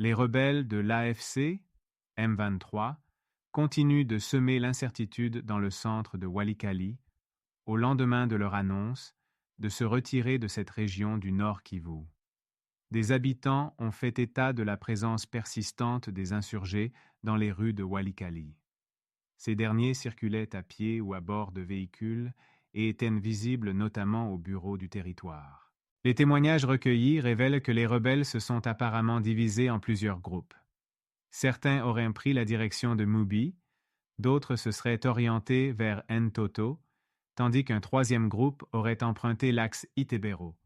Les rebelles de l'AFC, M23, continuent de semer l'incertitude dans le centre de Walikale, au lendemain de leur annonce de se retirer de cette région du Nord Kivu. Des habitants ont fait état de la présence persistante des insurgés dans les rues de Walikale. Ces derniers circulaient à pied ou à bord de véhicules et étaient visibles notamment au bureau du territoire. Les témoignages recueillis révèlent que les rebelles se sont apparemment divisés en plusieurs groupes. Certains auraient pris la direction de Mubi, d'autres se seraient orientés vers Ntoto, tandis qu'un troisième groupe aurait emprunté l'axe Itebero.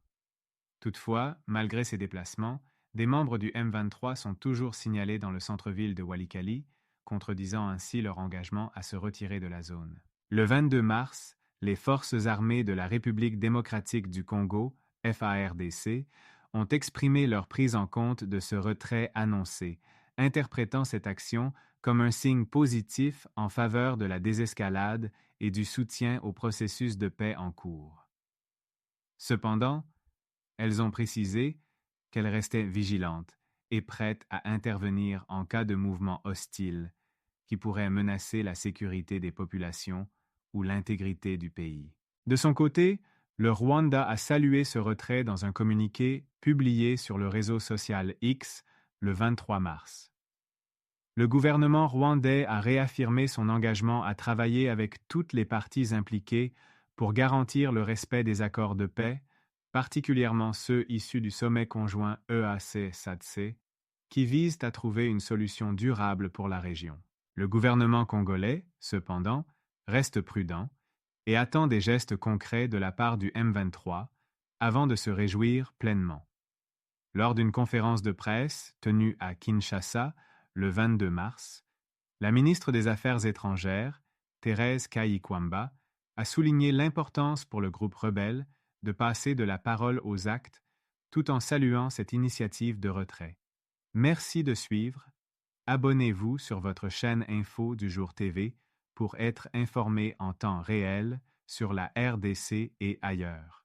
Toutefois, malgré ces déplacements, des membres du M23 sont toujours signalés dans le centre-ville de Walikale, contredisant ainsi leur engagement à se retirer de la zone. Le 22 mars, les forces armées de la République démocratique du Congo, FARDC, ont exprimé leur prise en compte de ce retrait annoncé, interprétant cette action comme un signe positif en faveur de la désescalade et du soutien au processus de paix en cours. Cependant, elles ont précisé qu'elles restaient vigilantes et prêtes à intervenir en cas de mouvement hostile qui pourrait menacer la sécurité des populations ou l'intégrité du pays. De son côté, le Rwanda a salué ce retrait dans un communiqué publié sur le réseau social X le 23 mars. Le gouvernement rwandais a réaffirmé son engagement à travailler avec toutes les parties impliquées pour garantir le respect des accords de paix, particulièrement ceux issus du sommet conjoint EAC-SADC, qui visent à trouver une solution durable pour la région. Le gouvernement congolais, cependant, reste prudent et attend des gestes concrets de la part du M23 avant de se réjouir pleinement. Lors d'une conférence de presse tenue à Kinshasa le 22 mars, la ministre des Affaires étrangères, Thérèse Kayikwamba, a souligné l'importance pour le groupe rebelle de passer de la parole aux actes tout en saluant cette initiative de retrait. Merci de suivre. Abonnez-vous sur votre chaîne Info du Jour TV pour être informé en temps réel sur la RDC et ailleurs.